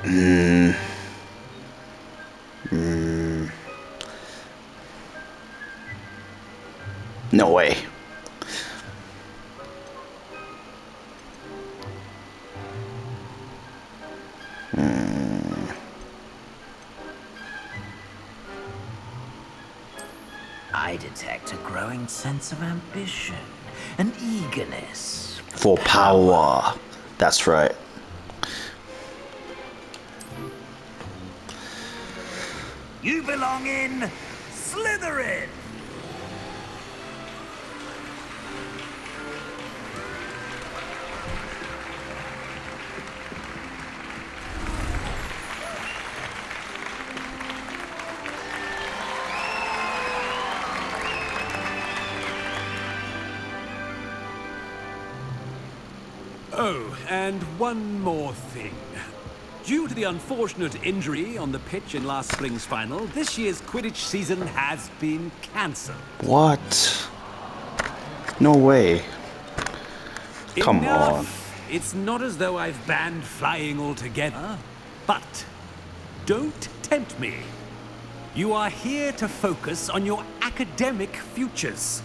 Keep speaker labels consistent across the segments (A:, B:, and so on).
A: Mm, mm, no way.
B: I detect a growing sense of ambition, an eagerness.
A: For power. That's right.
B: You belong in Slytherin!
C: Oh, and one more thing. Due to the unfortunate injury on the pitch in last spring's final, this year's Quidditch season has been cancelled.
A: What? No way. Come on.
C: Enough! It's not as though I've banned flying altogether. But don't tempt me. You are here to focus on your academic futures.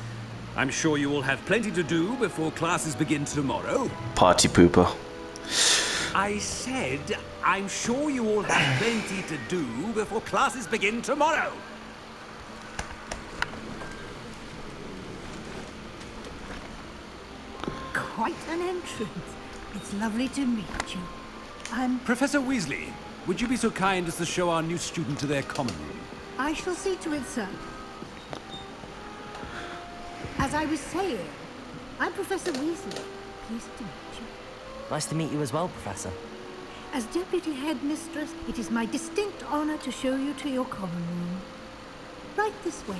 C: I'm sure you will have plenty to do before classes begin tomorrow.
A: Party pooper.
C: I said, I'm sure you all have plenty to do before classes begin tomorrow.
D: Quite an entrance. It's lovely to meet you.
C: Professor Weasley, would you be so kind as to show our new student to their common room?
D: I shall see to it, sir. As I was saying, I'm Professor Weasley. Pleased to meet you.
E: Nice to meet you as well, Professor.
D: As Deputy Headmistress, it is my distinct honor to show you to your common room. Right this way.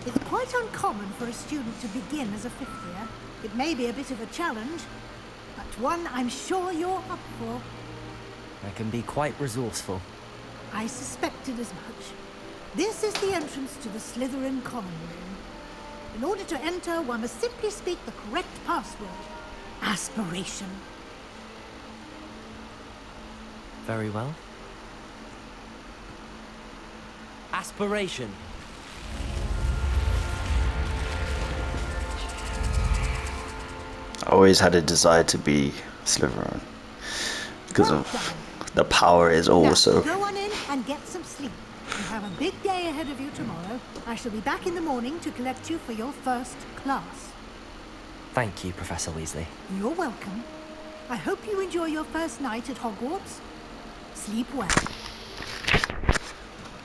D: It's quite uncommon for a student to begin as a fifth year. It may be a bit of a challenge, but one I'm sure you're up for.
E: I can be quite resourceful.
D: I suspected as much. This is the entrance to the Slytherin common room. In order to enter, one must simply speak the correct password. Aspiration.
E: Very well. Aspiration.
A: I always had a desire to be Slytherin because
D: Well
A: of
D: done.
A: the power is also.
D: Now, go on in and get some sleep. You have a big day ahead of you tomorrow. I shall be back in the morning to collect you for your first class.
E: Thank you, Professor Weasley.
D: You're welcome. I hope you enjoy your first night at Hogwarts. Sleep well.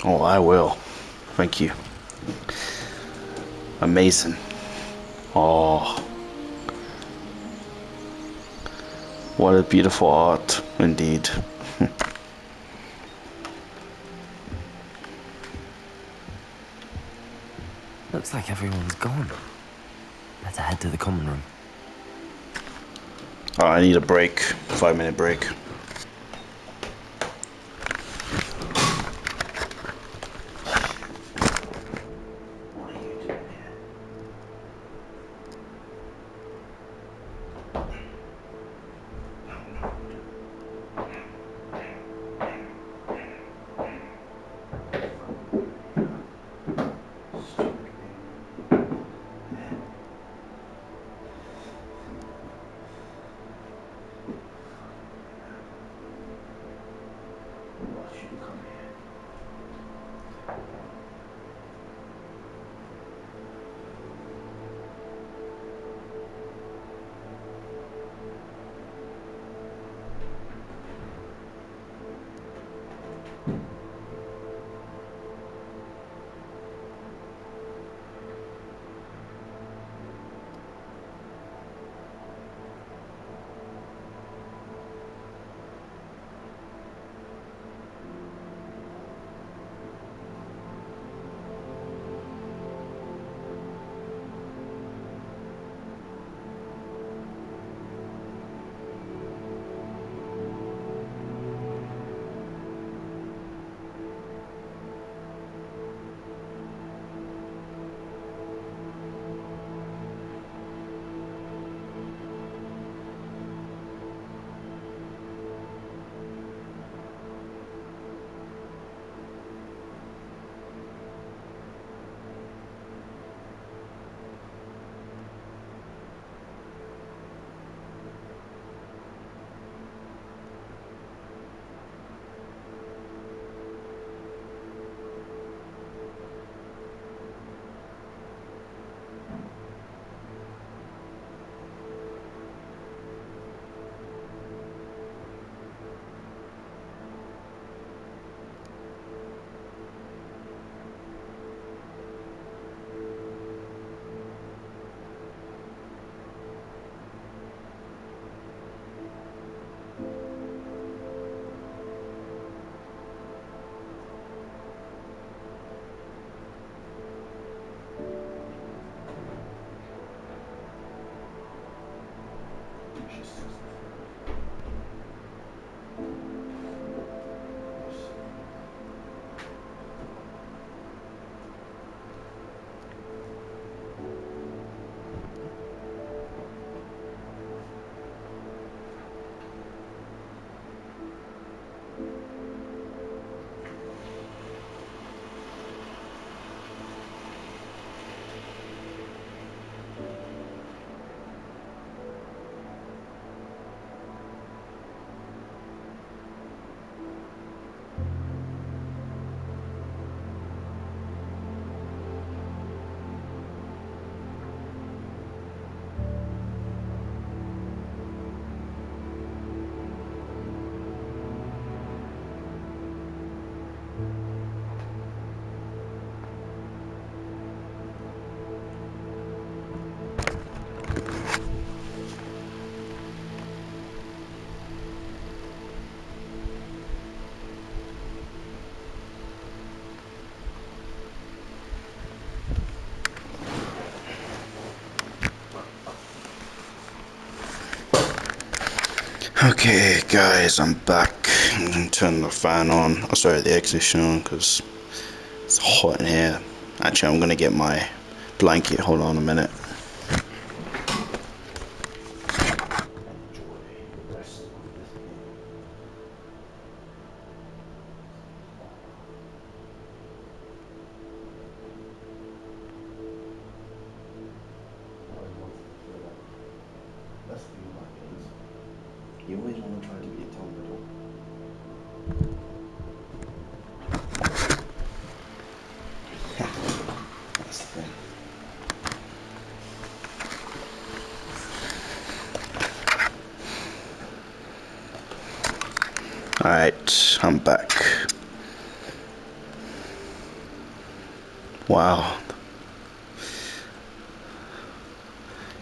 A: Oh, I will. Thank you. Amazing. Oh. What a beautiful art, indeed.
E: Looks like everyone's gone. Better head to the common room.
A: Oh, I need a break. 5-minute break. Okay, guys, I'm back. I'm gonna turn the fan on. Oh, sorry, the air conditioner on because it's hot in here. Actually, I'm gonna get my blanket. Hold on a minute. You always want to try to be a Tom Riddle. That's the thing. Alright, I'm back. Wow.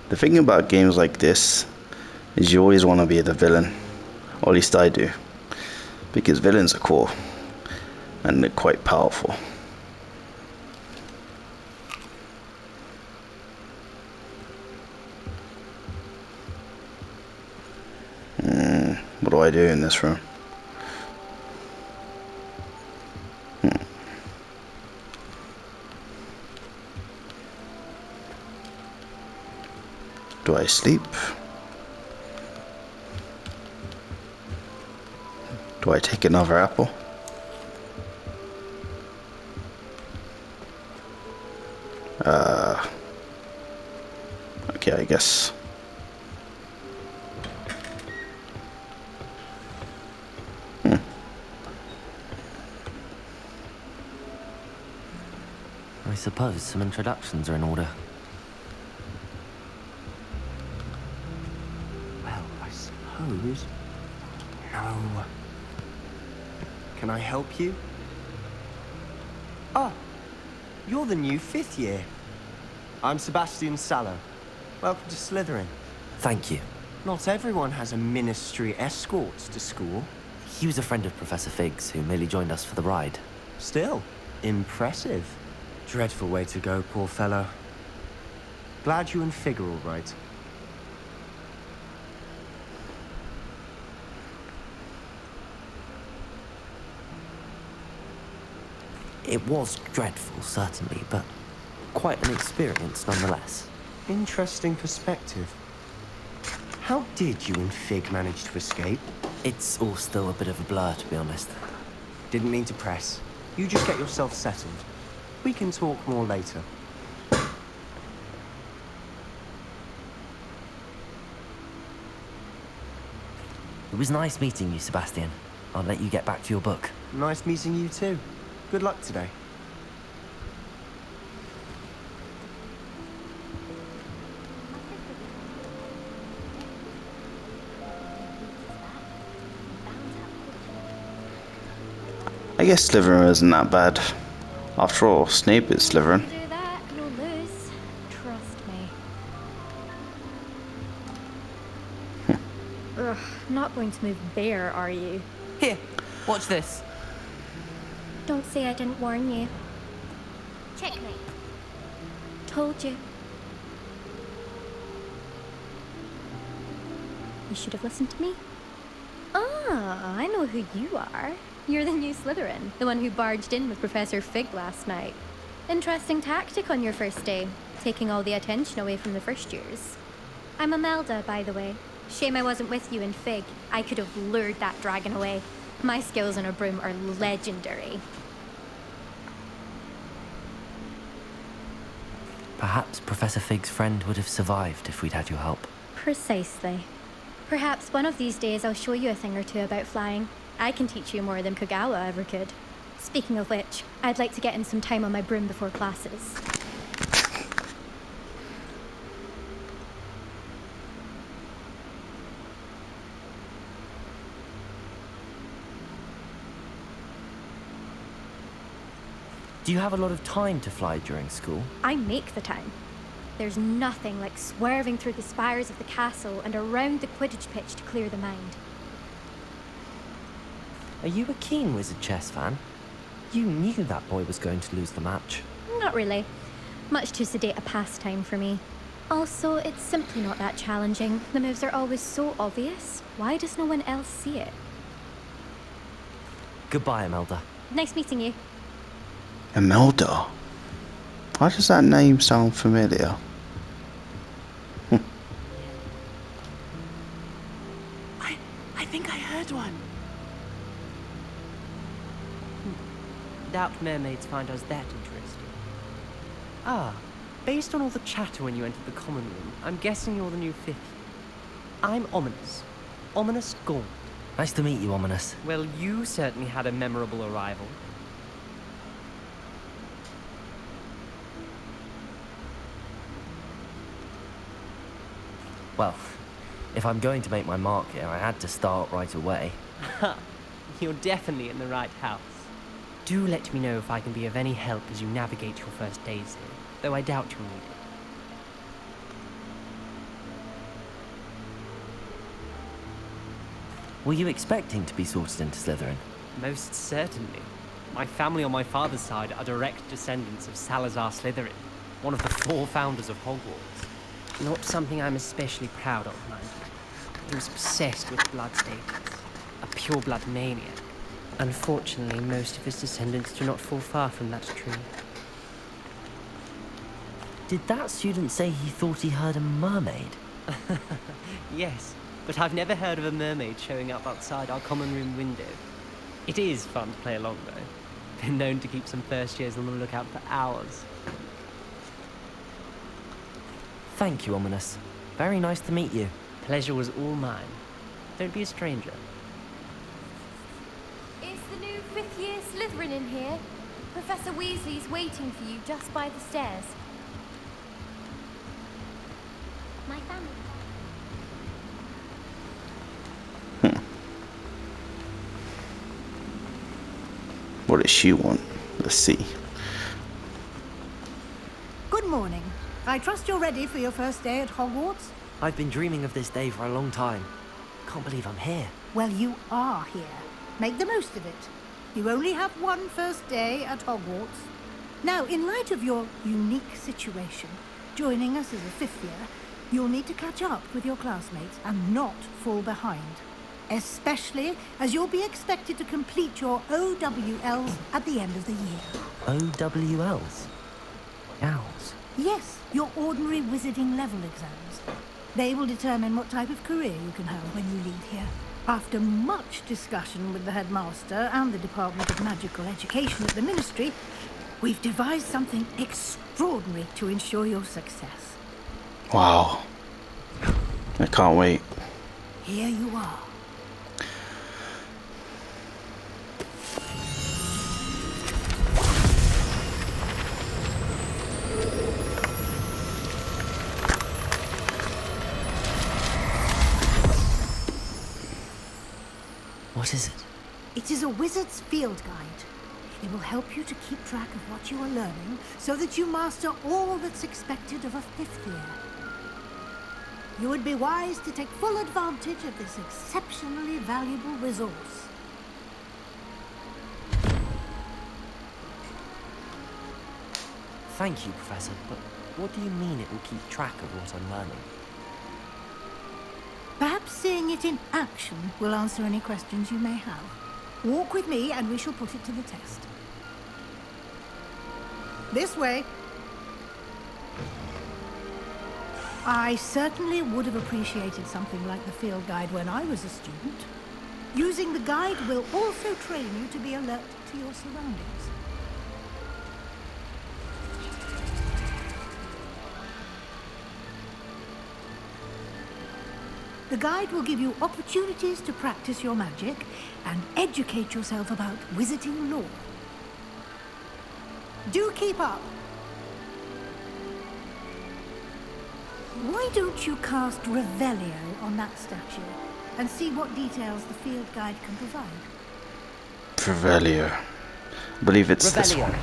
A: The thing about games like this is you always want to be the villain. Or at least I do. Because villains are cool. And they're quite powerful. What do I do in this room? Do I sleep? Do I take another apple? Okay, I guess.
E: I suppose some introductions are in order.
F: Well, I suppose... No. Can I help you? Ah, you're the new 5th year. I'm Sebastian Sallow. Welcome to Slytherin.
E: Thank you.
F: Not everyone has a ministry escort to school.
E: He was a friend of Professor Fig's who merely joined us for the ride.
F: Still, impressive. Dreadful way to go, poor fellow. Glad you and Fig are all right.
E: It was dreadful, certainly, but quite an experience nonetheless.
F: Interesting perspective. How did you and Fig manage to escape?
E: It's all still a bit of a blur, to be honest.
F: Didn't mean to press. You just get yourself settled. We can talk more later.
E: It was nice meeting you, Sebastian. I'll let you get back to your book.
F: Nice meeting you too. Good luck today.
A: I guess Slytherin isn't that bad. After all, Snape is Slytherin.
G: Do that, you'll lose. Trust me. Ugh, not going to move there, are you?
E: Here, watch this.
G: Don't say I didn't warn you. Checkmate. Told you. You should have listened to me. Ah, I know who you are. You're the new Slytherin, the one who barged in with Professor Fig last night. Interesting tactic on your first day, taking all the attention away from the first years. I'm Imelda, by the way. Shame I wasn't with you in Fig. I could have lured that dragon away. My skills on a broom are legendary.
E: Perhaps Professor Fig's friend would have survived if we'd had your help.
G: Precisely. Perhaps one of these days I'll show you a thing or two about flying. I can teach you more than Kogawa ever could. Speaking of which, I'd like to get in some time on my broom before classes.
E: Do you have a lot of time to fly during school?
G: I make the time. There's nothing like swerving through the spires of the castle and around the Quidditch pitch to clear the mind.
E: Are you a keen Wizard chess fan? You knew that boy was going to lose the match.
G: Not really. Much too sedate a pastime for me. Also, it's simply not that challenging. The moves are always so obvious. Why does no one else see it?
E: Goodbye, Imelda.
G: Nice meeting you.
A: Imelda? Why does that name sound familiar?
F: I think I heard one. Doubt mermaids find us that interesting. Ah, based on all the chatter when you entered the common room, I'm guessing you're the new fifth. I'm Ominous. Ominous Gaunt.
E: Nice to meet you, Ominous.
F: Well, you certainly had a memorable arrival.
E: Well, if I'm going to make my mark here, I had to start right away.
F: You're definitely in the right house. Do let me know if I can be of any help as you navigate your first days here, though I doubt you'll need it.
E: Were you expecting to be sorted into Slytherin?
F: Most certainly. My family on my father's side are direct descendants of Salazar Slytherin, one of the 4 founders of Hogwarts. Not something I'm especially proud of, mind you. He was obsessed with bloodstains, a pure-blood maniac. Unfortunately, most of his descendants do not fall far from that tree.
E: Did that student say he thought he heard a mermaid?
F: Yes, but I've never heard of a mermaid showing up outside our common room window. It is fun to play along, though. Been known to keep some first years on the lookout for hours.
E: Thank you, Ominous. Very nice to meet you.
F: Pleasure was all mine. Don't be a stranger.
G: Is the new 5th year Slytherin in here? Professor Weasley's waiting for you just by the stairs. My family.
A: What does she want? Let's see.
D: Good morning. I trust you're ready for your first day at Hogwarts?
E: I've been dreaming of this day for a long time. Can't believe I'm here.
D: Well, you are here. Make the most of it. You only have one first day at Hogwarts. Now, in light of your unique situation, joining us as a 5th year, you'll need to catch up with your classmates and not fall behind. Especially as you'll be expected to complete your OWLs at the end of the year.
E: OWLs? Owls?
D: Yes, your ordinary wizarding level exams. They will determine what type of career you can have when you leave here. After much discussion with the headmaster and the Department of Magical Education at the Ministry, we've devised something extraordinary to ensure your success.
A: Wow. I can't wait.
D: Here you are.
E: What is it?
D: It is a wizard's field guide. It will help you to keep track of what you are learning so that you master all that's expected of a 5th year. You would be wise to take full advantage of this exceptionally valuable resource.
E: Thank you, Professor, but what do you mean it will keep track of what I'm learning?
D: Perhaps seeing it in action will answer any questions you may have. Walk with me and we shall put it to the test. This way. I certainly would have appreciated something like the field guide when I was a student. Using the guide will also train you to be alert to your surroundings. The guide will give you opportunities to practice your magic and educate yourself about wizarding lore. Do keep up. Why don't you cast Revelio on that statue and see what details the field guide can provide?
A: Revelio. I believe it's this
F: Revelio.
A: one.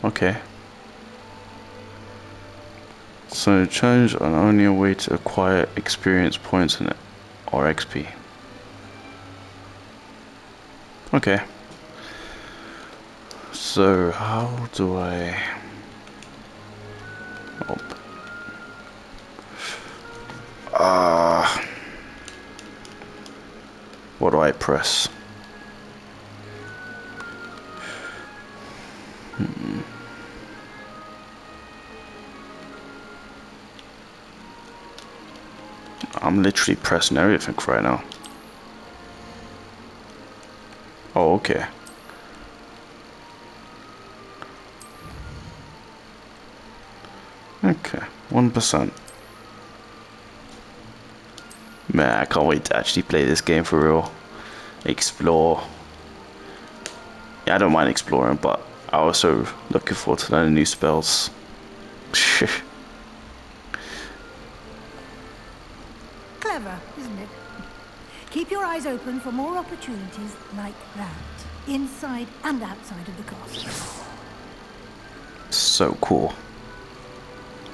A: Okay. So challenge are only a way to acquire experience points and or XP. Okay. So how do I... Oh. What do I press? I'm literally pressing everything right now. Oh, okay. Okay, 1%. Man, I can't wait to actually play this game for real. Explore. Yeah, I don't mind exploring, but I also looking forward to learning new spells.
D: Clever, isn't it? Keep your eyes open for more opportunities like that, inside and outside of the castle.
A: So cool.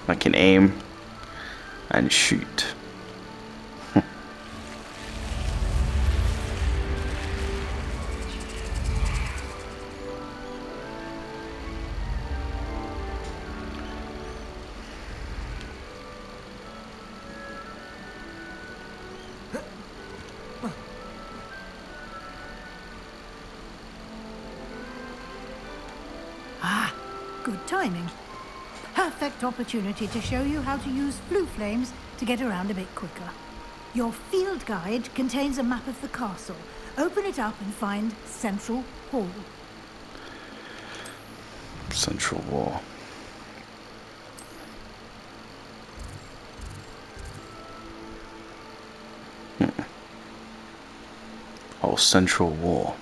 A: I can aim and shoot.
D: Good timing. Perfect opportunity to show you how to use blue flames to get around a bit quicker. Your field guide contains a map of the castle. Open it up and find Central Hall.
A: Central Wall. Oh, Central Wall.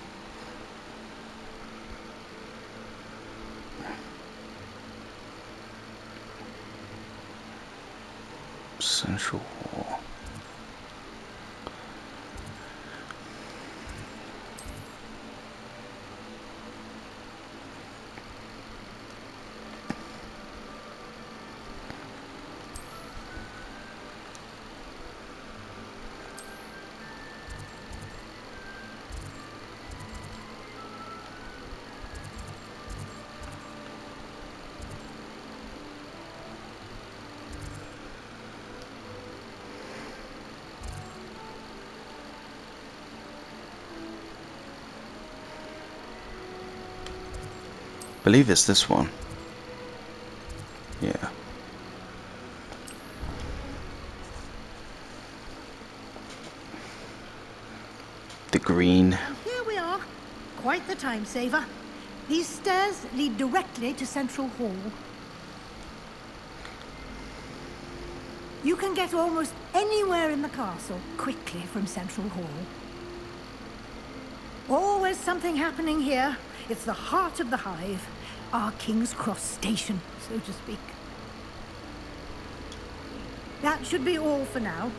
A: Central Wall. I believe it's this one. Yeah. The green.
D: Here we are. Quite the time saver. These stairs lead directly to Central Hall. You can get almost anywhere in the castle quickly from Central Hall. Always something happening here. It's the heart of the hive, our King's Cross station, so to speak. That should be all for now.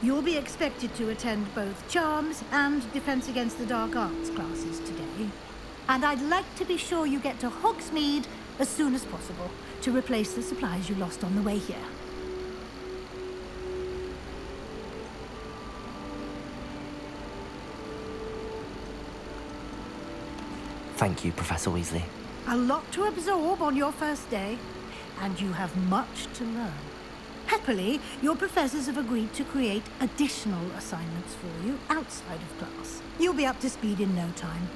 D: You'll be expected to attend both Charms and Defense Against the Dark Arts classes today. And I'd like to be sure you get to Hogsmeade as soon as possible to replace the supplies you lost on the way here.
E: Thank you, Professor Weasley.
D: A lot to absorb on your first day, and you have much to learn. Happily, your professors have agreed to create additional assignments for you outside of class. You'll be up to speed in no time.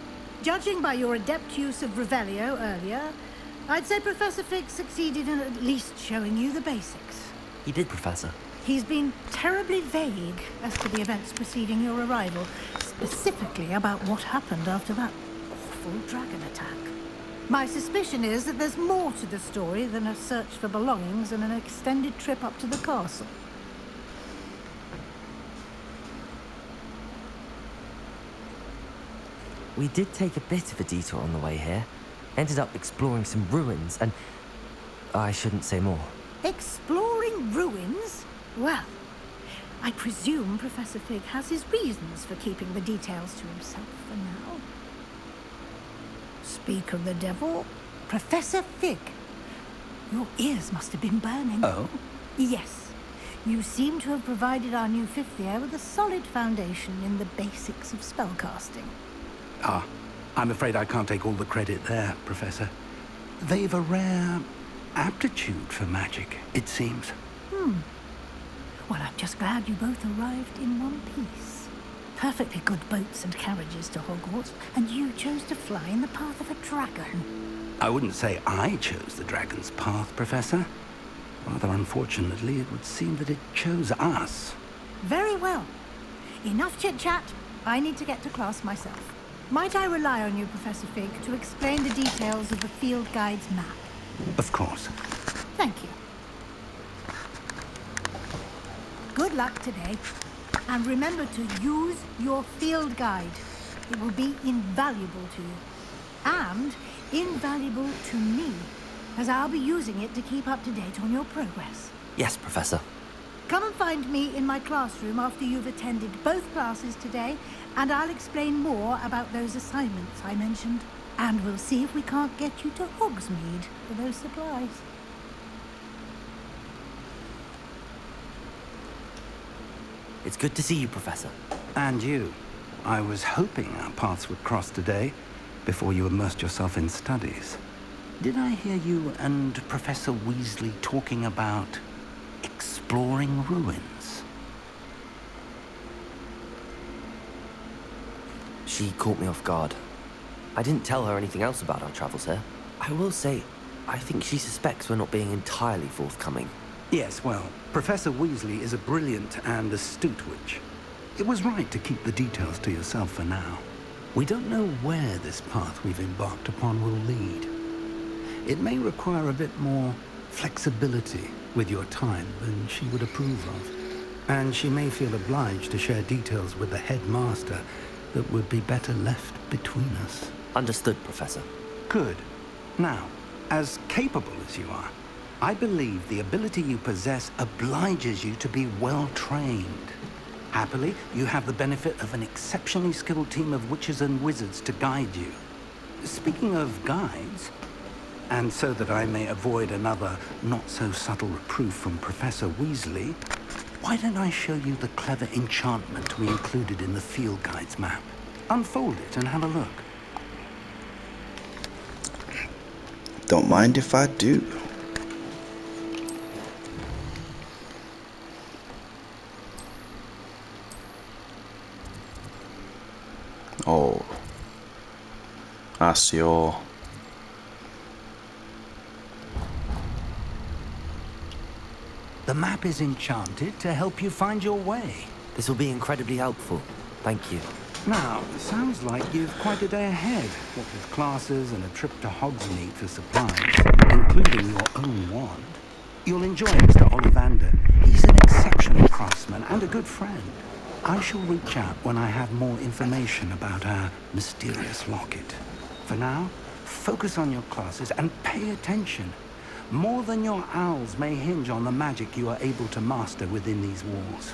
D: Judging by your adept use of Revelio earlier, I'd say Professor Fig succeeded in at least showing you the basics.
E: He did, Professor.
D: He's been terribly vague as to the events preceding your arrival, specifically about what happened after that awful dragon attack. My suspicion is that there's more to the story than a search for belongings and an extended trip up to the castle.
E: We did take a bit of a detour on the way here. Ended up exploring some ruins and... I shouldn't say more.
D: Exploring ruins? Well, I presume Professor Fig has his reasons for keeping the details to himself for now. Speak of the devil, Professor Fig. Your ears must have been burning.
B: Oh?
D: Yes. You seem to have provided our new fifth year with a solid foundation in the basics of spellcasting.
H: Ah, I'm afraid I can't take all the credit there, Professor. They've a rare aptitude for magic, it seems.
D: Well, I'm just glad you both arrived in one piece. Perfectly good boats and carriages to Hogwarts, and you chose to fly in the path of a dragon.
H: I wouldn't say I chose the dragon's path, Professor. Rather unfortunately, it would seem that it chose us.
D: Very well. Enough chit-chat. I need to get to class myself. Might I rely on you, Professor Fig, to explain the details of the field guide's map?
H: Of course.
D: Thank you. Good luck today. And remember to use your field guide. It will be invaluable to you. And invaluable to me, as I'll be using it to keep up to date on your progress.
E: Yes, Professor.
D: Come and find me in my classroom after you've attended both classes today, and I'll explain more about those assignments I mentioned. And we'll see if we can't get you to Hogsmeade for those supplies.
E: It's good to see you, Professor.
H: And you. I was hoping our paths would cross today, before you immersed yourself in studies. Did I hear you and Professor Weasley talking about exploring ruins?
E: She caught me off guard. I didn't tell her anything else about our travels here. I will say, I think she suspects we're not being entirely forthcoming.
H: Yes, well, Professor Weasley is a brilliant and astute witch. It was right to keep the details to yourself for now. We don't know where this path we've embarked upon will lead. It may require a bit more flexibility with your time than she would approve of. And she may feel obliged to share details with the headmaster that would be better left between us.
E: Understood, Professor.
H: Good. Now, as capable as you are, I believe the ability you possess obliges you to be well-trained. Happily, you have the benefit of an exceptionally skilled team of witches and wizards to guide you. Speaking of guides, and so that I may avoid another not-so-subtle reproof from Professor Weasley, why don't I show you the clever enchantment we included in the field guide's map? Unfold it and have a look.
A: Don't mind if I do. Oh, that's your...
H: The map is enchanted to help you find your way.
E: This will be incredibly helpful. Thank you.
H: Now, it sounds like you've quite a day ahead, what with classes and a trip to Hogsmeade for supplies, including your own wand. You'll enjoy Mr. Ollivander. He's an exceptional craftsman and a good friend. I shall reach out when I have more information about our mysterious locket. For now, focus on your classes and pay attention. More than your owls may hinge on the magic you are able to master within these walls.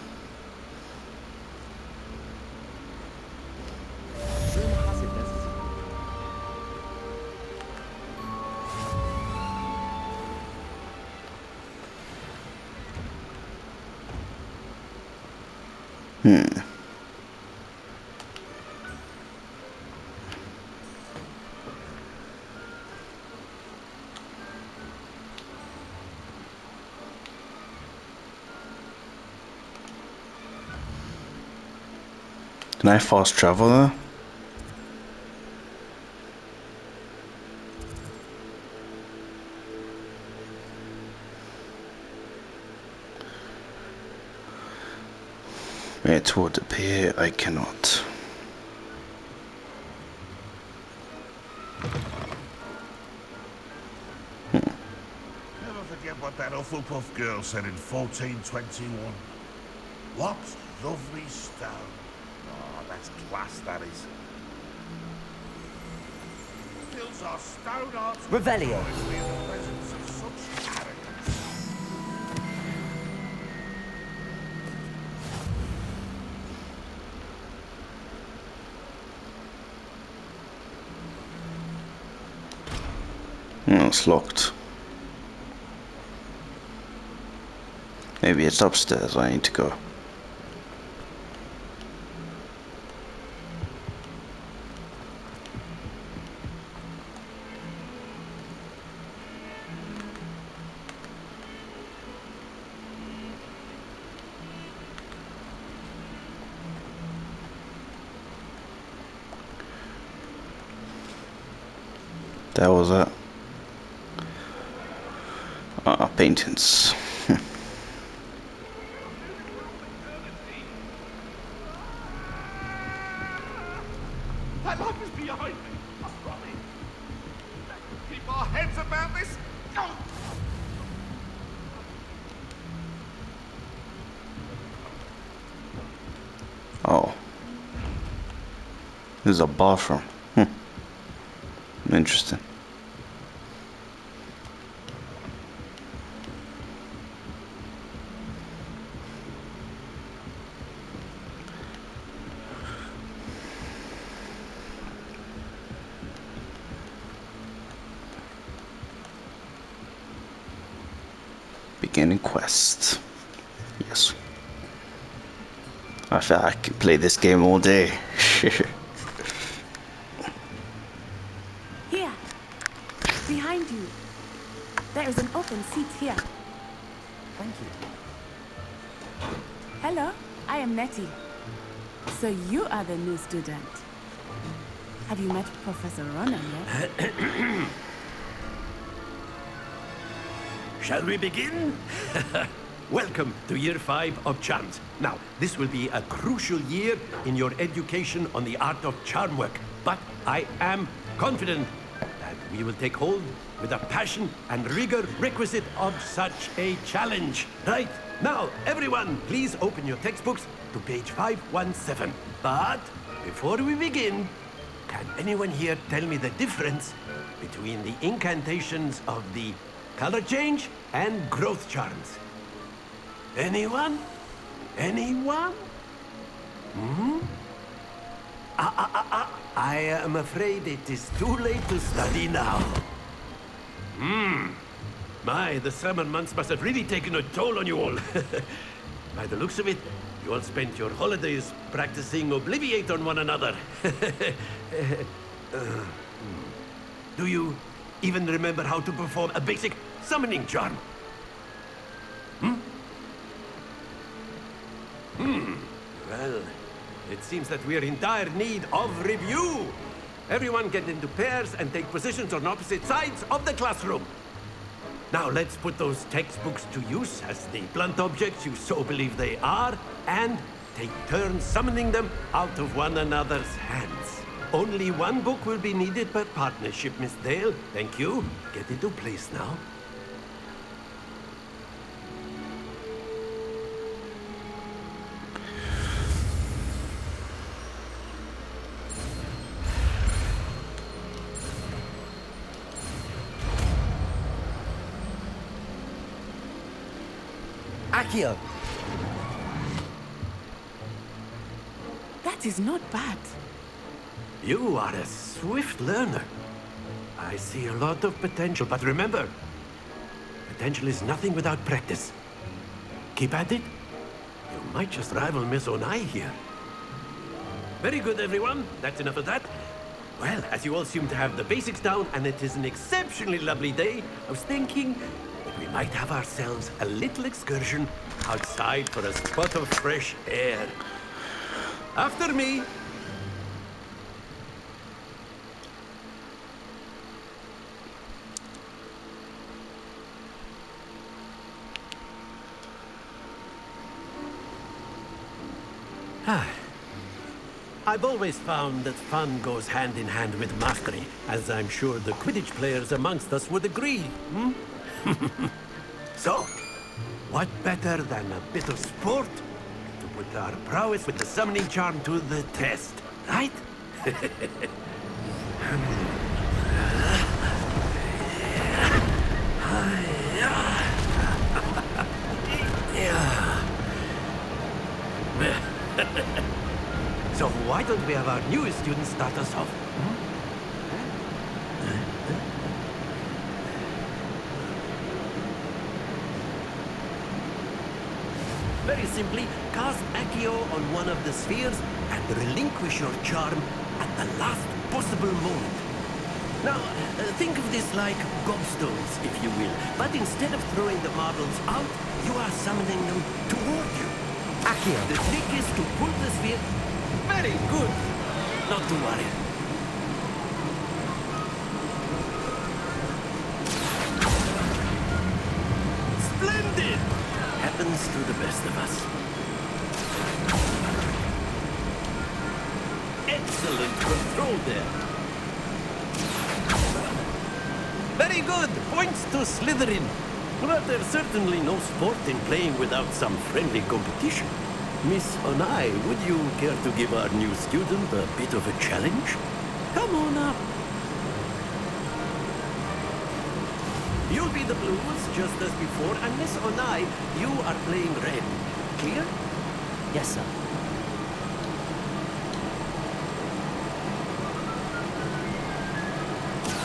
A: Can I fast travel there? Where toward the pier I cannot.
I: Never forget what that Hufflepuff girl said in 1421. What lovely stone. Oh, that's class, that is. Fills our stone hearts with
E: Revelio.
I: joy to be in the presence of such arrogance.
A: Oh, it's locked. Maybe it's upstairs I need to go. That was it. Paintings.
I: That light is behind me. I promise. Keep our heads about this.
A: Oh. This is a bathroom. Interesting. Beginning quest. Yes. I feel I could play this game all day.
J: Here, behind you. There is an open seat here.
E: Thank you.
J: Hello, I am Nettie. So you are the new student. Have you met Professor Ronan yet?
K: Shall we begin? Welcome to Year 5 of Charms. Now, this will be a crucial year in your education on the art of charm work. But I am confident that we will take hold with the passion and rigor requisite of such a challenge. Right, now, everyone, please open your textbooks to page 517. But before we begin, can anyone here tell me the difference between the incantations of the color change and growth charms? Anyone? Anyone? I am afraid it is too late to study now. My, the summer months must have really taken a toll on you all. By the looks of it, you all spent your holidays practicing Obliviate on one another. Do you even remember how to perform a basic summoning charm? Well, it seems that we are in dire need of review. Everyone get into pairs and take positions on opposite sides of the classroom. Now let's put those textbooks to use as the blunt objects you so believe they are, and take turns summoning them out of one another's hands. Only one book will be needed per partnership, Miss Dale. Thank you. Get into place now.
E: Accio!
J: That is not bad.
K: You are a swift learner. I see a lot of potential, but remember, potential is nothing without practice. Keep at it. You might just rival Miss Onai here. Very good, everyone. That's enough of that. Well, as you all seem to have the basics down, and it is an exceptionally lovely day, I was thinking that we might have ourselves a little excursion outside for a spot of fresh air. After me. I've always found that fun goes hand in hand with mastery, as I'm sure the Quidditch players amongst us would agree. So, what better than a bit of sport to put our prowess with the summoning charm to the test, right? So why don't we have our newest student start us off? Very simply, cast Accio on one of the spheres and relinquish your charm at the last possible moment. Now, think of this like gobstones, if you will. But instead of throwing the marbles out, you are summoning them toward you.
E: Accio.
K: The trick is to pull the sphere... Very good! Not to worry. Splendid! Happens to the best of us. Excellent control there. Very good! Points to Slytherin. But there's certainly no sport in playing without some friendly competition. Miss Onai, would you care to give our new student a bit of a challenge? Come on up. You'll be the blues, just as before, and Miss Onai, you are playing red. Clear?
E: Yes, sir.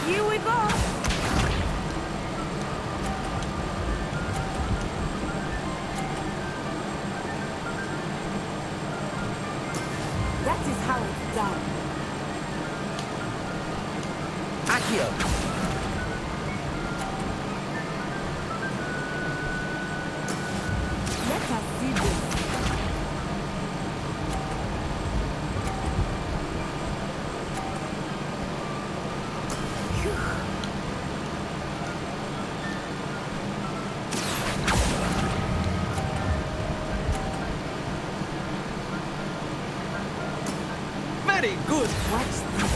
J: Here we go. That is how it's done.
E: Accio.
J: Let us see this.
K: Very good!
J: Watch this.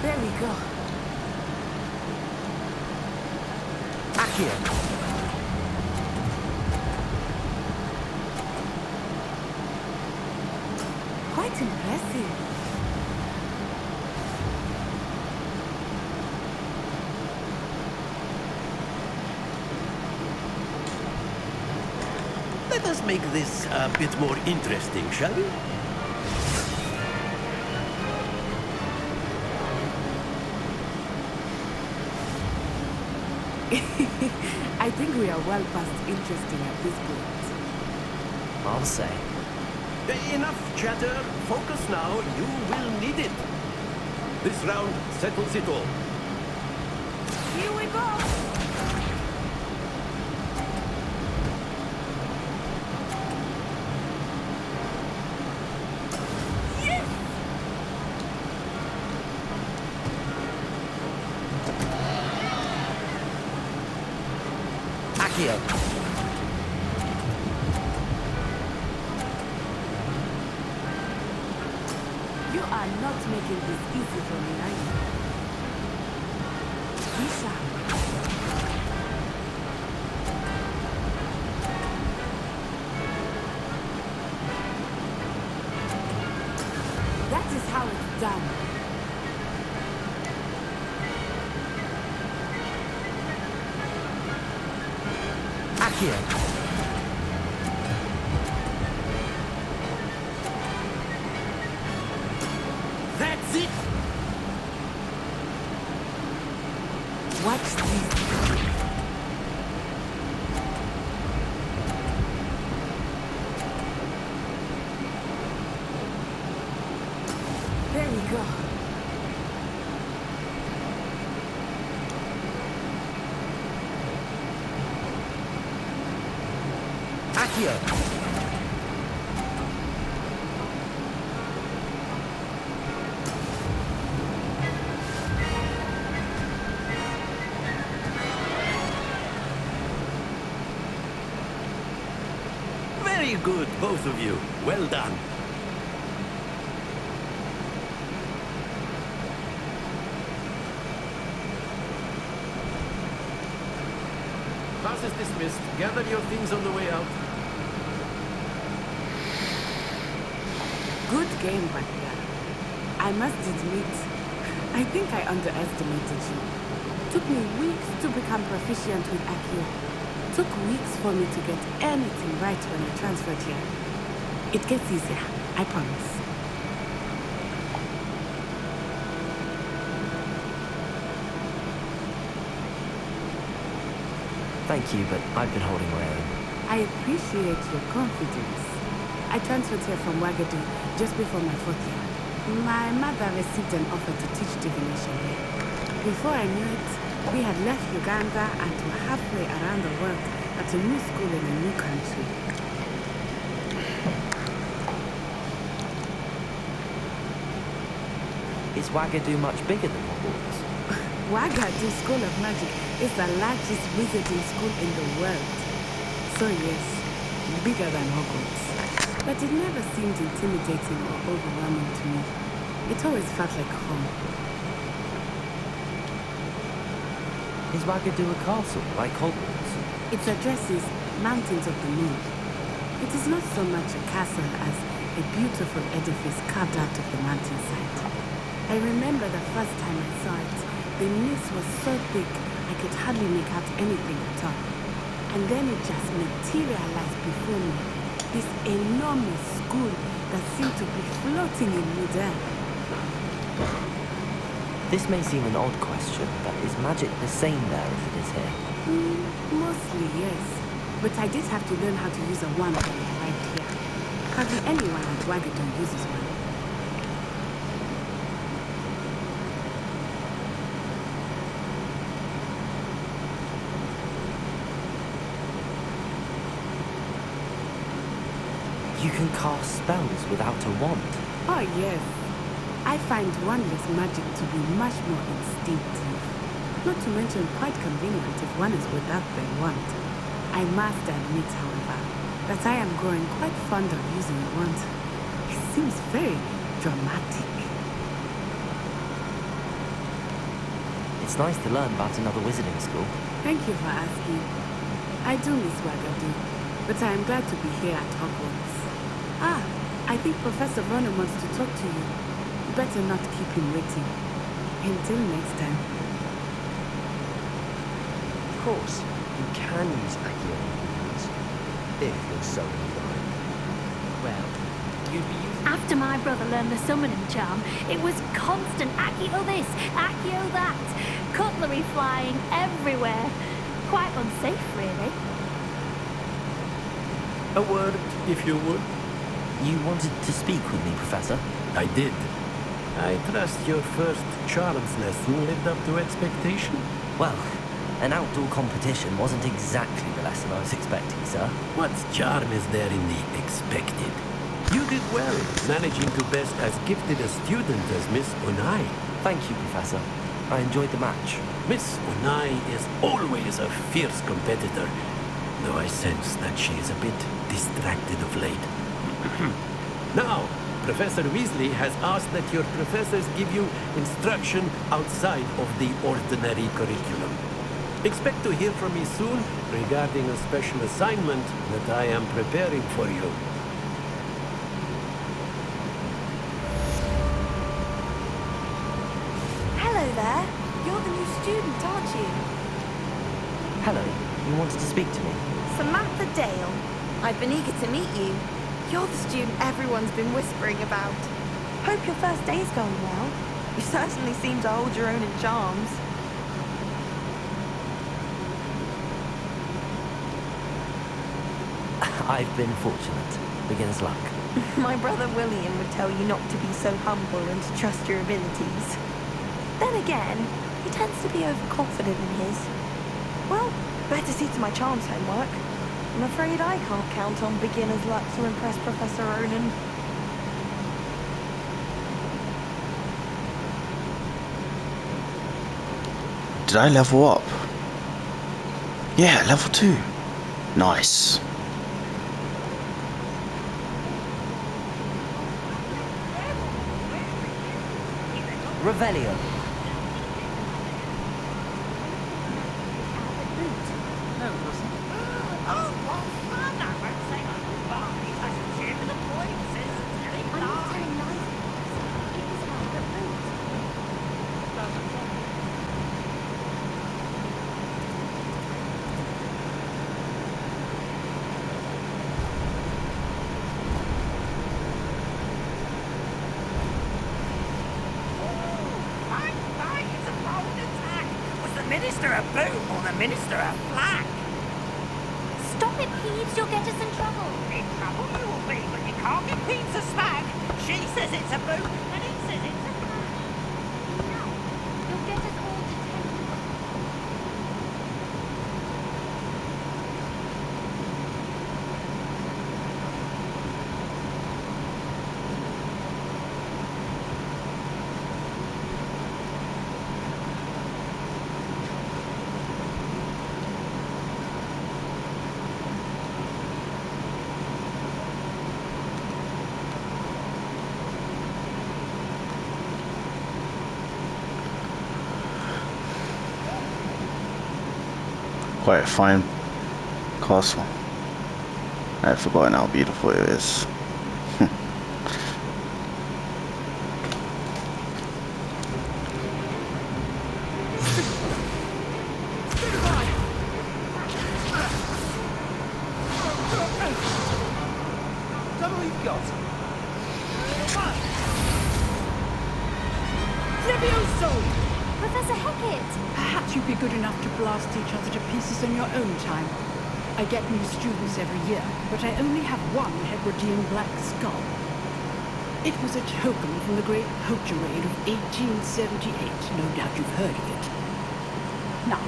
J: There we go.
E: Accio.
J: Quite impressive.
K: Let us make this a bit more interesting, shall we?
J: I think we are well past interesting at this point.
E: I'll say.
K: Enough chatter. Focus now. You will need it. This round settles it all.
J: Here we go.
E: Accio.
J: You are not making this easy for me, are you? Be sharp. That is how it's done.
E: Accio.
K: That's it!
J: Watch this. There we go.
E: Accio.
K: Very good, both of you. Well done. Class is dismissed. Gather your things on the way out.
J: Good game back there. I must admit, I think I underestimated you. Took me weeks to become proficient with Accio. Took weeks for me to get anything right when I transferred here. It gets easier, I promise.
E: Thank you, but I've been holding my own.
J: I appreciate your confidence. I transferred here from Wagadu just before my 4th year. My mother received an offer to teach divination here. Before I knew it, we had left Uganda and were halfway around the world at a new school in a new country.
E: Is Wagadu much bigger than Hogwarts?
J: Wagadu School of Magic is the largest wizarding school in the world. So yes, bigger than Hogwarts. But it never seemed intimidating or overwhelming to me. It always felt like home.
E: Is Wagadu a castle, like Hogwarts?
J: Its address is Mountains of the Moon. It is not so much a castle as a beautiful edifice carved out of the mountainside. I remember the first time I saw it. The mist was so thick I could hardly make out anything at all. And then it just materialized before me. This enormous school that seemed to be floating in midair.
E: This may seem an odd question, but is magic the same there as it is here?
J: Mostly, yes. But I did have to learn how to use a wand when I arrived here. Hardly anyone at Wagadu uses one.
E: You can cast spells without a wand.
J: Oh, yes. I find wandless magic to be much more instinctive. Not to mention quite convenient if one is without their wand. I must admit, however, that I am growing quite fond of using a wand. It seems very dramatic.
E: It's nice to learn about another wizarding school.
J: Thank you for asking. I do miss Wagadu, but I am glad to be here at Hogwarts. Ah, I think Professor Vernon wants to talk to you. Better not keep him waiting. Until next time.
L: Of course, you can use Accio if you're so inclined.
F: Well, you'd be using...
M: After my brother learned the summoning charm, it was constant Accio this, Accio that. Cutlery flying everywhere. Quite unsafe, really.
K: A word, if you would.
E: You wanted to speak with me, Professor?
K: I did. I trust your first charms lesson lived up to expectation?
E: Well, an outdoor competition wasn't exactly the lesson I was expecting, sir.
K: What charm is there in the expected? You did well, managing to best as gifted a student as Miss Unai.
E: Thank you, Professor. I enjoyed the match.
K: Miss Unai is always a fierce competitor, though I sense that she is a bit distracted of late. Now, Professor Weasley has asked that your professors give you instruction outside of the ordinary curriculum. Expect to hear from me soon regarding a special assignment that I am preparing for you.
N: Hello there. You're the new student, aren't you?
E: Hello. You wanted to speak to me?
N: Samantha Dale. I've been eager to meet you. You're the student everyone's been whispering about. Hope your first day's going well. You certainly seem to hold your own in charms.
E: I've been fortunate. Beginner's luck.
N: My brother William would tell you not to be so humble and to trust your abilities. Then again, he tends to be overconfident in his. Well, better see to my charms homework. I'm afraid I can't count on beginner's luck to impress Professor Ronan.
A: Did I level up? Yeah, level 2. Nice.
E: Revelio.
F: No, it wasn't.
B: Oh, what fun! I won't say my goodbyes. I should cheer for the boys. Telling lies. It's a bold attack. Was the Minister a boom or the Minister a flack?
M: Stop it, Peeves. You'll get us in trouble.
B: In trouble you will be, but you can't get Peeves a spag. She says it's a boot, and he says it's a flag.
M: No, you'll get us all detented.
A: Quite a fine castle. I've forgotten how beautiful it is.
M: Professor Hecat!
O: Perhaps you'd be good enough to blast each other to pieces on your own time. I get new students every year, but I only have one Hebridean black skull. It was a token from the great poacher raid of 1878. No doubt you've heard of it. Now,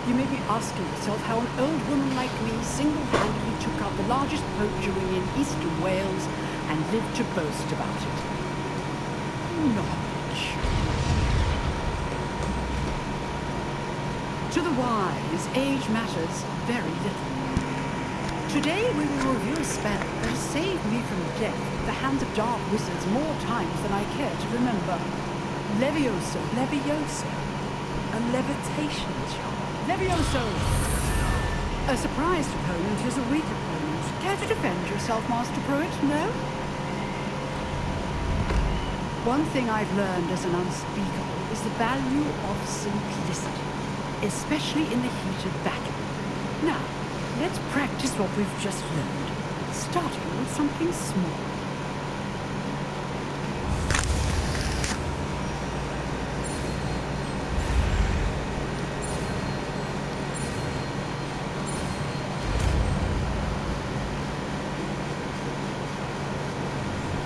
O: you may be asking yourself how an old woman like me single-handedly took out the largest poacher ring in eastern Wales and lived to boast about it. Knowledge. To the wise, age matters very little. Today we will review a spell that has saved me from death at the hands of dark wizards more times than I care to remember. Levioso. Levioso. A levitation charm. Levioso! A surprised opponent is a weak opponent. Care to defend yourself, Master Pruitt? No? One thing I've learned as an unspeakable is the value of simplicity, especially in the heat of battle. Now, let's practice what we've just learned, starting with something small.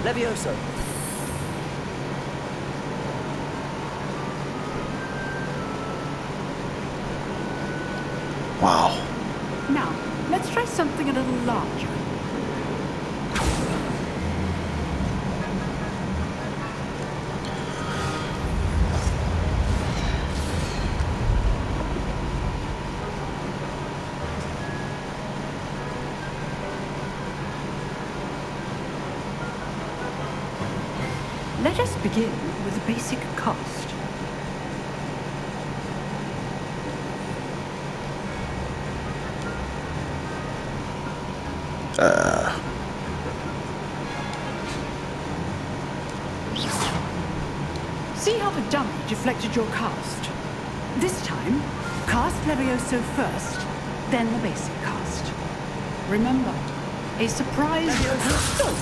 L: Levioso.
A: Wow.
O: Now, let's try something a little larger. Let us begin with a basic cast. See how the dummy deflected your cast? This time, cast Levioso first, then the basic cast. Remember, a surprise... Good.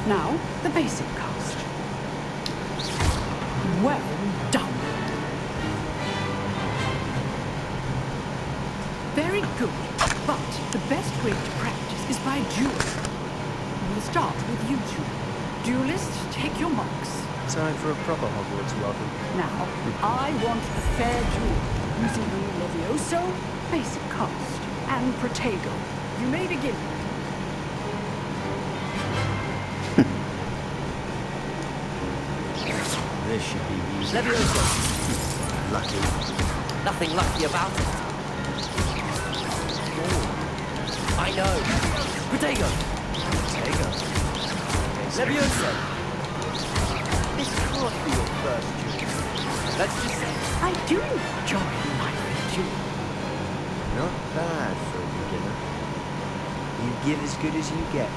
O: Now, the basic cast. Well done. Very good, but the best way to practice is by duel. We'll start with you two. Duelists, take your marks.
L: Time for a proper Hogwarts welcome.
O: Now, I want a fair duel, using only Levioso, basic cast, and Protego. You may begin.
L: This should be easy. Levioso! Lucky.
E: Nothing lucky about it. Oh, I know. Protego!
L: Protego.
E: Levioso!
L: This can't be your first duel.
E: Let's just say...
O: I do enjoy life duel.
L: Not bad for a beginner. You give as good as you get.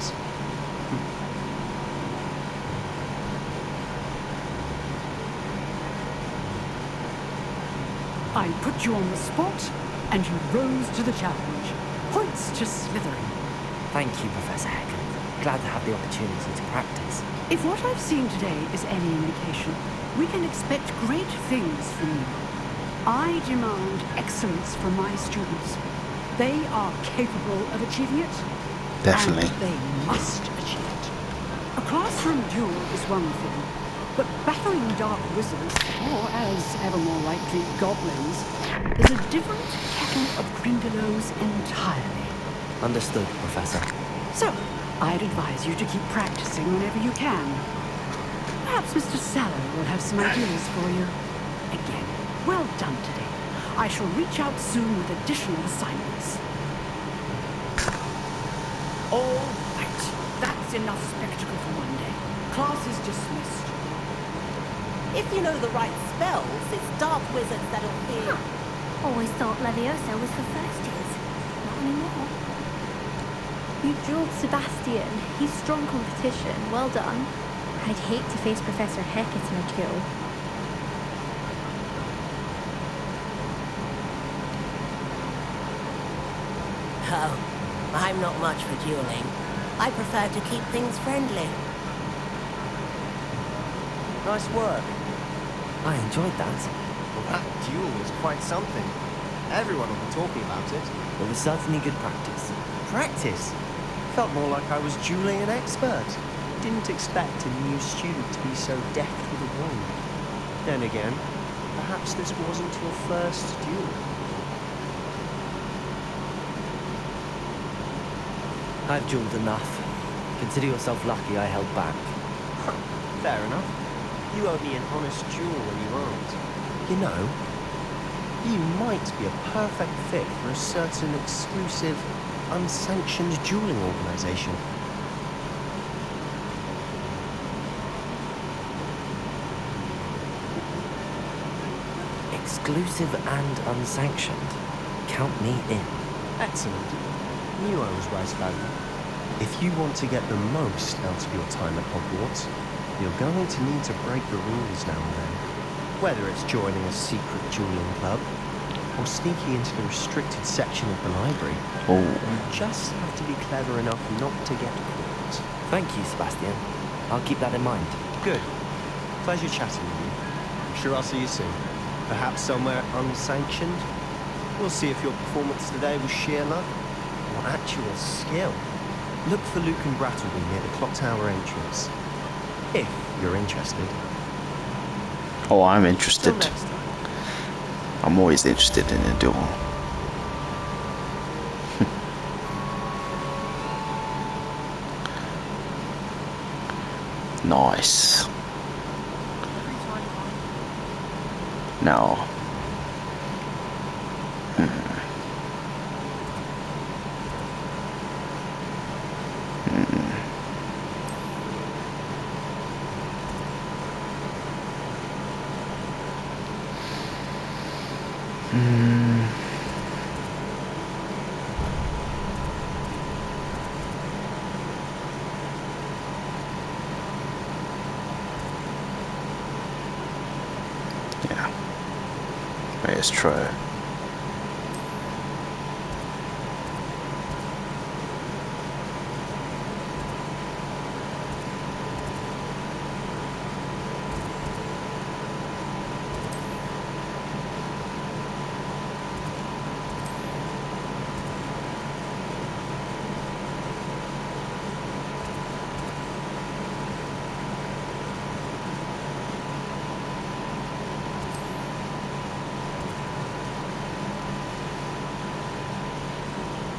O: I put you on the spot, and you rose to the challenge. Points to Slytherin.
E: Thank you, Professor Hecat. Glad to have the opportunity to practice.
O: If what I've seen today is any indication, we can expect great things from you. I demand excellence from my students. They are capable of achieving it.
A: Definitely.
O: And they must achieve it. A classroom duel is one thing, but battling dark wizards, or as ever more likely, goblins, is a different kettle of grindylows entirely.
E: Understood, Professor.
O: So, I'd advise you to keep practicing whenever you can. Perhaps Mr. Sallow will have some ideas for you. Again, well done today. I shall reach out soon with additional assignments. All right, that's enough spectacle for one day. Class is dismissed.
B: If you know the right spells, it's dark wizards that'll fear.
M: Always thought Leviosa was for first years. Not anymore.
G: You drove Sebastian. He's strong competition. Well done. I'd hate to face Professor Hecat in a duel.
B: Oh, I'm not much for dueling. I prefer to keep things friendly.
L: Nice work.
E: I enjoyed that.
L: Well, that duel was quite something. Everyone will be talking about it.
E: It was certainly good practice.
L: Practice? Felt more like I was dueling an expert. Didn't expect a new student to be so deft with a wand. Then again, perhaps this wasn't your first duel.
E: I've dueled enough. Consider yourself lucky I held back.
L: Fair enough. You owe me an honest duel when you aren't.
E: You know,
L: You might be a perfect fit for a certain exclusive, unsanctioned dueling organization.
E: exclusive and unsanctioned. Count me in.
L: Excellent. Knew I was right about you. If you want to get the most out of your time at Hogwarts, you're going to need to break the rules now and then. Whether it's joining a secret dueling club, or sneaking into the restricted section of the library, you just have to be clever enough not to get caught.
E: Thank you, Sebastian. I'll keep that in mind.
L: Good. Pleasure chatting with you. I'm sure I'll see you soon. Perhaps somewhere unsanctioned. We'll see if your performance today was sheer luck or actual skill. Look for Luke and Brattleby near the clock tower entrance. If you're interested.
A: Oh, I'm interested.
L: Till next time.
A: I'm always interested in a duel. Nice. Now. Yeah. Let's try it.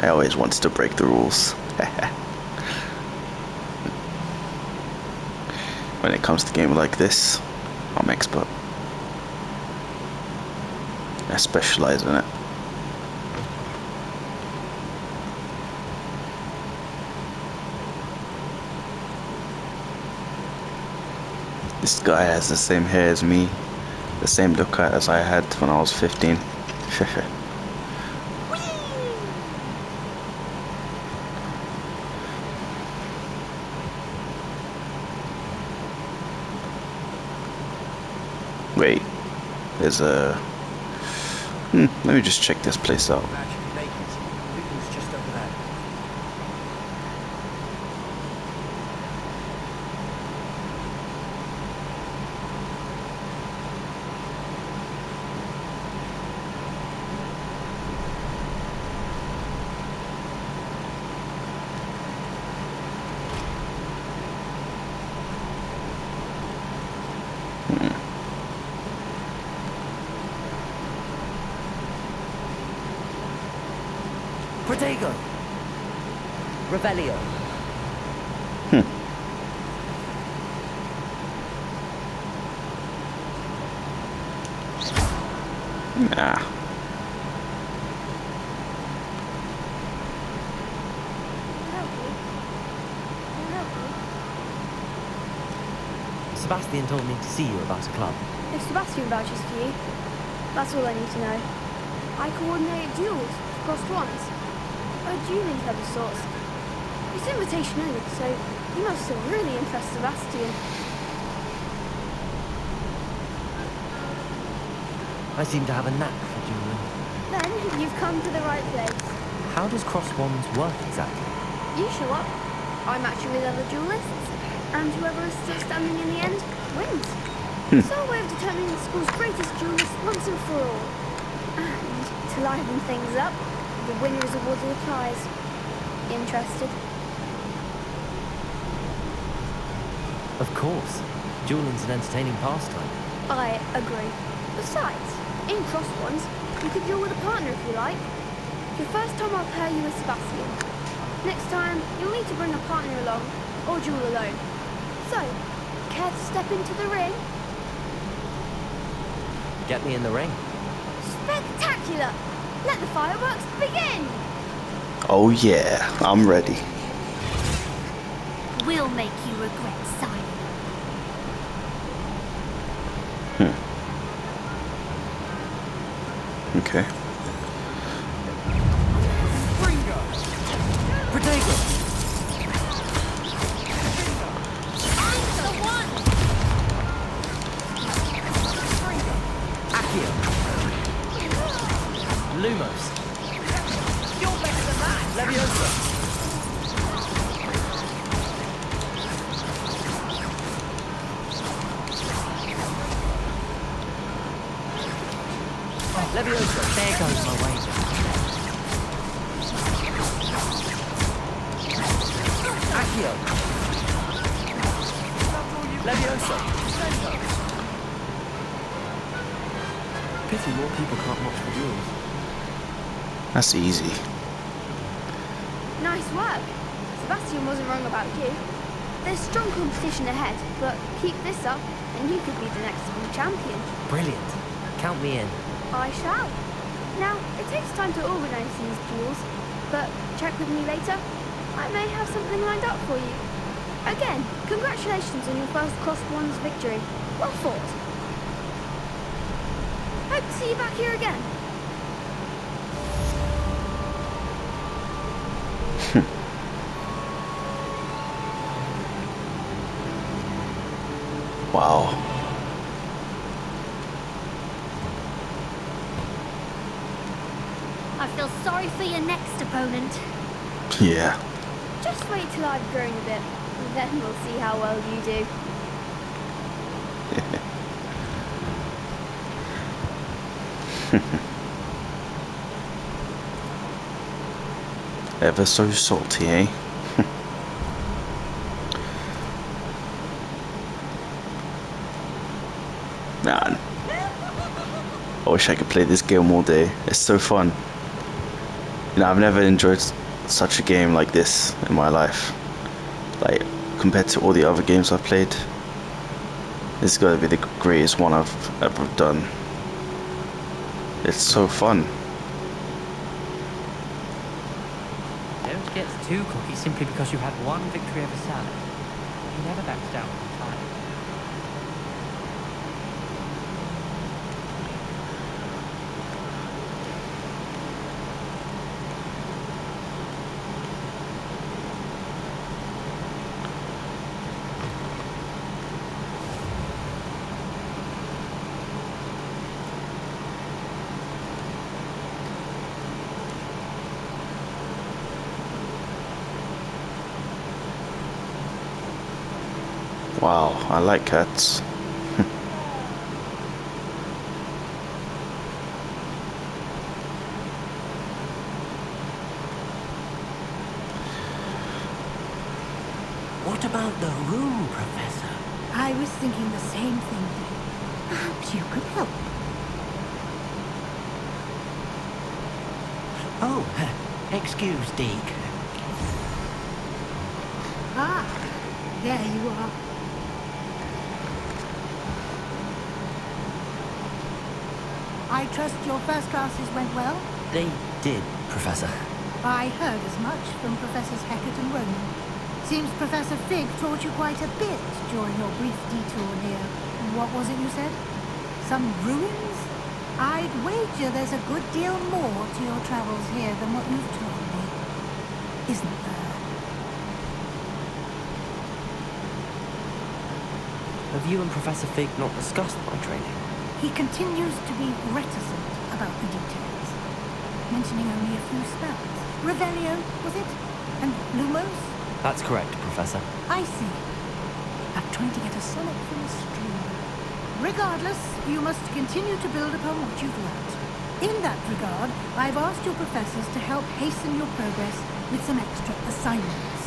A: I always wants to break the rules. When it comes to games like this, I'm expert. I specialize in it. This guy has the same hair as me, the same look as I had when I was 15. Wait, there's a... let me just check this place out.
L: Luke's just over there.
E: Protego! Revelio.
A: Nah.
E: Sebastian told me to see you about a club.
P: If Sebastian vouches for you, that's all I need to know. I coordinate duels, crossed ones. A dueling club of sorts. It's invitation only, so you must have really impressed Sebastian.
E: I seem to have a knack for dueling.
P: Then you've come to the right place.
E: How does cross wands work exactly?
P: You show up, I match you with other duelists, and whoever is still standing in the end wins. It's our way of determining the school's greatest duelist once and for all. And to liven things up, the winner is awarded a prize. Interested?
E: Of course. Dueling's an entertaining pastime.
P: I agree. Besides, in cross ones, you could duel with a partner if you like. The first time I'll pair you with Sebastian. Next time, you'll need to bring a partner along, or duel alone. So, care to step into the ring?
E: Get me in the ring.
P: Spectacular! Let the fireworks begin!
A: Oh yeah, I'm ready.
M: We'll make you regret signing.
A: Okay.
E: Protego!
M: I'm the one!
E: Accio! Lumos!
B: You're better than that!
E: Leviosa! Leviosa! There goes my wager. Accio! Leviosa!
L: Pity more people can't watch the duels.
A: That's easy.
P: Nice work. Sebastian wasn't wrong about you. There's strong competition ahead, but keep this up and you could be the next school champion.
E: Brilliant. Count me in.
P: I shall. Now, it takes time to organise these duels, but check with me later. I may have something lined up for you. Again, congratulations on your first Crossed Ones victory. Well fought. Hope to see you back here again.
A: Wow.
M: I feel sorry for your next opponent.
A: Yeah.
P: Just wait till I've grown a bit, and then we'll see how well you do.
A: Ever so salty, eh? Man. I wish I could play this game all day. It's so fun. You know, I've never enjoyed such a game like this in my life. Like, compared to all the other games I've played, this has got to be the greatest one I've ever done. It's so fun.
F: Don't get too cocky simply because you had one victory over Salah. He never backs down from time.
A: Wow, I like cats.
K: What about the room, Professor?
D: I was thinking the same thing. Perhaps you could help.
K: Oh,
H: Excuse, Deke.
D: Ah, there you are. I trust your first classes went well?
E: They did, Professor.
D: I heard as much from Professors Hecat and Ronan. Seems Professor Fig taught you quite a bit during your brief detour near... What was it you said? Some ruins? I'd wager there's a good deal more to your travels here than what you've told me. Isn't there?
E: Have you and Professor Fig not discussed my training?
D: He continues to be reticent about the details, mentioning only a few spells. Revelio, was it? And Lumos?
E: That's correct, Professor.
D: I see. I'm trying to get a sonnet from a stream. Regardless, you must continue to build upon what you've learnt. In that regard, I've asked your professors to help hasten your progress with some extra assignments.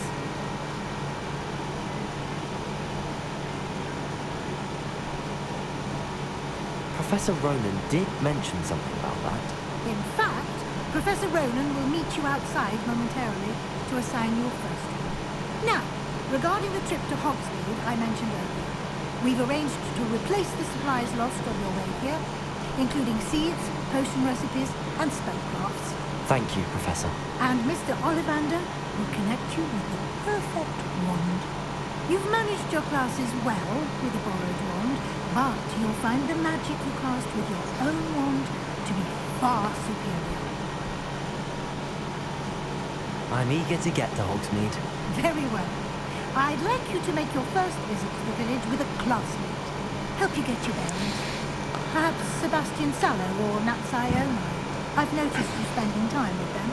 E: Professor Ronan did mention something about that.
D: In fact, Professor Ronan will meet you outside momentarily to assign your first one. Now, regarding the trip to Hogsmeade I mentioned earlier, we've arranged to replace the supplies lost on your way here, including seeds, potion recipes, and spellcrafts.
E: Thank you, Professor.
D: And Mr. Ollivander will connect you with the perfect wand. You've managed your classes well with a borrowed wand, but you'll find the magic you cast with your own wand to be far superior.
E: I'm eager to get to Hogsmeade.
D: Very well. I'd like you to make your first visit to the village with a classmate. Help you get your bearings. Perhaps Sebastian Sallow or Natsai Omai. I've noticed you spending time with them.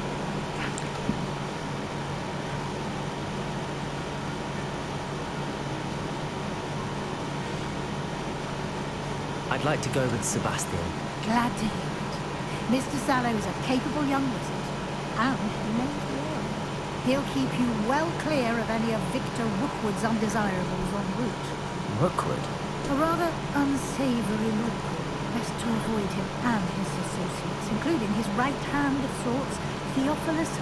E: I'd like to go with Sebastian.
D: Glad to hear it. Mr. Sallow is a capable young wizard, and he knows the area. He'll keep you well clear of any of Victor Rookwood's undesirables en route.
E: Rookwood?
D: A rather unsavory look. Best to avoid him and his associates, including his right hand of sorts, Theophilus